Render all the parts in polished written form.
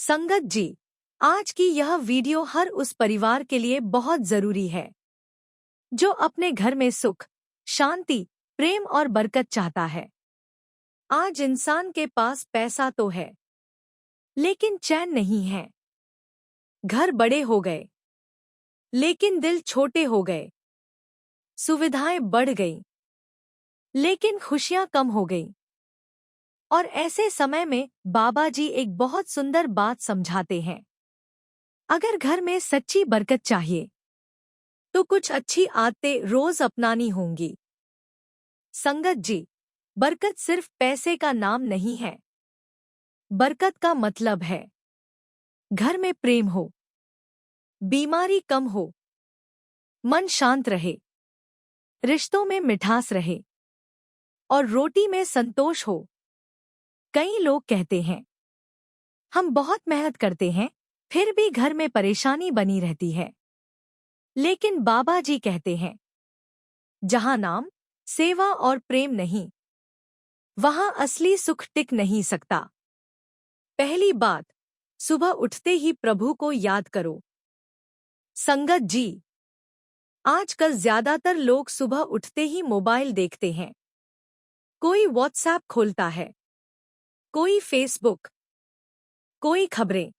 संगत जी, आज की यह वीडियो हर उस परिवार के लिए बहुत जरूरी है जो अपने घर में सुख, शांति, प्रेम और बरकत चाहता है। आज इंसान के पास पैसा तो है, लेकिन चैन नहीं है। घर बड़े हो गए, लेकिन दिल छोटे हो गए। सुविधाएं बढ़ गई, लेकिन खुशियां कम हो गई। और ऐसे समय में बाबा जी एक बहुत सुंदर बात समझाते हैं। अगर घर में सच्ची बरकत चाहिए तो कुछ अच्छी आदतें रोज अपनानी होंगी। संगत जी, बरकत सिर्फ पैसे का नाम नहीं है। बरकत का मतलब है घर में प्रेम हो, बीमारी कम हो, मन शांत रहे, रिश्तों में मिठास रहे और रोटी में संतोष हो। कई लोग कहते हैं, हम बहुत मेहनत करते हैं, फिर भी घर में परेशानी बनी रहती है। लेकिन बाबा जी कहते हैं, जहां नाम, सेवा और प्रेम नहीं, वहां असली सुख टिक नहीं सकता। पहली बात, सुबह उठते ही प्रभु को याद करो। संगत जी, आजकल ज्यादातर लोग सुबह उठते ही मोबाइल देखते हैं। कोई व्हाट्सएप खोलता है, कोई फेसबुक, कोई खबरें।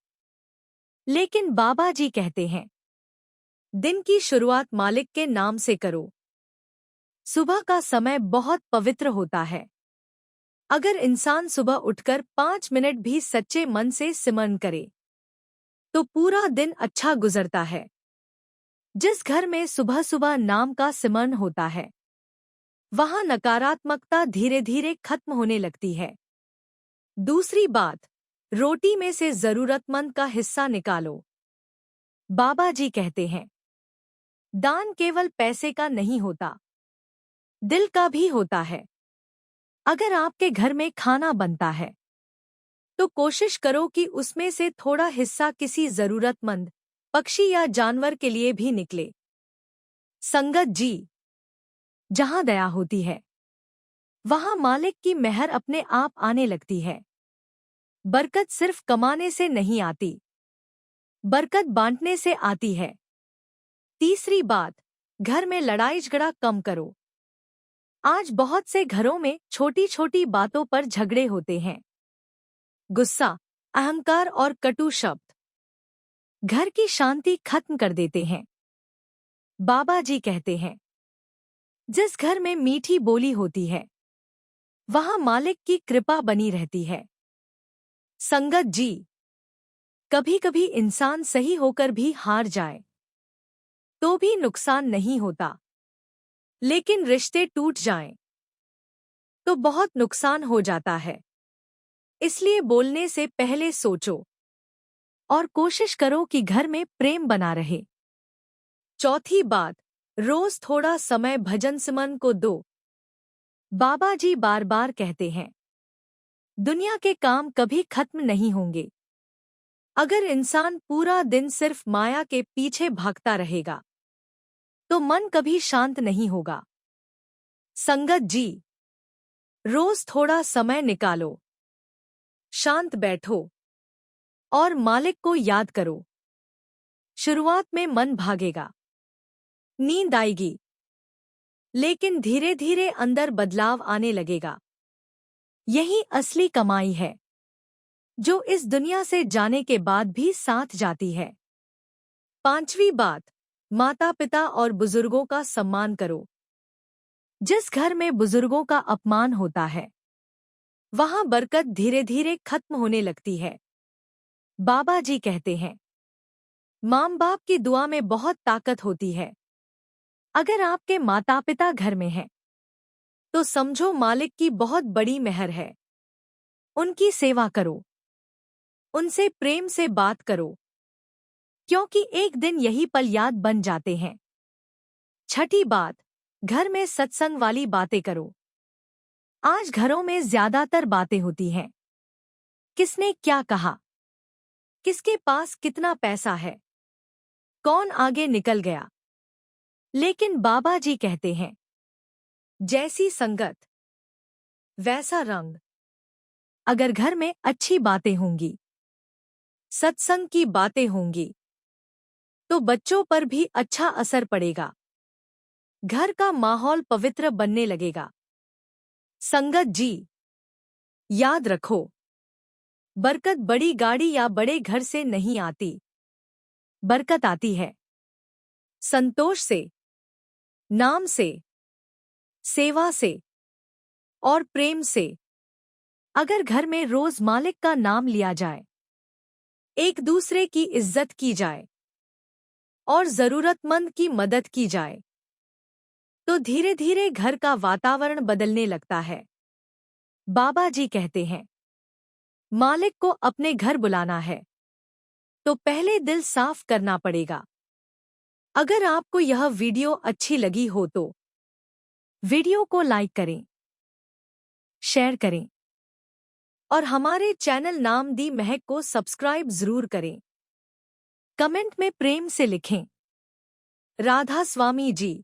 लेकिन बाबा जी कहते हैं, दिन की शुरुआत मालिक के नाम से करो। सुबह का समय बहुत पवित्र होता है। अगर इंसान सुबह उठकर 5 मिनट भी सच्चे मन से सिमरन करे तो पूरा दिन अच्छा गुजरता है। जिस घर में सुबह सुबह नाम का सिमरन होता है, वहां नकारात्मकता धीरे धीरे खत्म होने लगती है। दूसरी बात, रोटी में से जरूरतमंद का हिस्सा निकालो। बाबा जी कहते हैं, दान केवल पैसे का नहीं होता, दिल का भी होता है। अगर आपके घर में खाना बनता है तो कोशिश करो कि उसमें से थोड़ा हिस्सा किसी जरूरतमंद पक्षी या जानवर के लिए भी निकले। संगत जी, जहां दया होती है, वहां मालिक की मेहर अपने आप आने लगती है। बरकत सिर्फ कमाने से नहीं आती, बरकत बांटने से आती है। तीसरी बात, घर में लड़ाई झगड़ा कम करो। आज बहुत से घरों में छोटी छोटी बातों पर झगड़े होते हैं। गुस्सा, अहंकार और कटु शब्द घर की शांति खत्म कर देते हैं। बाबा जी कहते हैं, जिस घर में मीठी बोली होती है, वहां मालिक की कृपा बनी रहती है। संगत जी, कभी कभी इंसान सही होकर भी हार जाए तो भी नुकसान नहीं होता, लेकिन रिश्ते टूट जाएं तो बहुत नुकसान हो जाता है। इसलिए बोलने से पहले सोचो और कोशिश करो कि घर में प्रेम बना रहे। चौथी बात, रोज थोड़ा समय भजन सिमरन को दो। बाबा जी बार बार कहते हैं, दुनिया के काम कभी खत्म नहीं होंगे। अगर इंसान पूरा दिन सिर्फ माया के पीछे भागता रहेगा तो मन कभी शांत नहीं होगा। संगत जी, रोज थोड़ा समय निकालो, शांत बैठो और मालिक को याद करो। शुरुआत में मन भागेगा, नींद आएगी, लेकिन धीरे धीरे अंदर बदलाव आने लगेगा। यही असली कमाई है, जो इस दुनिया से जाने के बाद भी साथ जाती है। पांचवी बात, माता पिता और बुजुर्गों का सम्मान करो। जिस घर में बुजुर्गों का अपमान होता है, वहां बरकत धीरे धीरे खत्म होने लगती है। बाबा जी कहते हैं, माँ बाप की दुआ में बहुत ताकत होती है। अगर आपके माता पिता घर में हैं, तो समझो मालिक की बहुत बड़ी मेहर है। उनकी सेवा करो, उनसे प्रेम से बात करो, क्योंकि एक दिन यही पल याद बन जाते हैं। छठी बात, घर में सत्संग वाली बातें करो। आज घरों में ज्यादातर बातें होती हैं। किसने क्या कहा, किसके पास कितना पैसा है, कौन आगे निकल गया। लेकिन बाबा जी कहते हैं, जैसी संगत वैसा रंग। अगर घर में अच्छी बातें होंगी, सत्संग की बातें होंगी तो बच्चों पर भी अच्छा असर पड़ेगा। घर का माहौल पवित्र बनने लगेगा। संगत जी, याद रखो, बरकत बड़ी गाड़ी या बड़े घर से नहीं आती। बरकत आती है संतोष से, नाम से, सेवा से और प्रेम से। अगर घर में रोज मालिक का नाम लिया जाए, एक दूसरे की इज्जत की जाए और जरूरतमंद की मदद की जाए, तो धीरे धीरे घर का वातावरण बदलने लगता है। बाबा जी कहते हैं, मालिक को अपने घर बुलाना है तो पहले दिल साफ करना पड़ेगा। अगर आपको यह वीडियो अच्छी लगी हो तो वीडियो को लाइक करें, शेयर करें और हमारे चैनल नाम दी महक को सब्सक्राइब जरूर करें। कमेंट में प्रेम से लिखें, राधा स्वामी जी।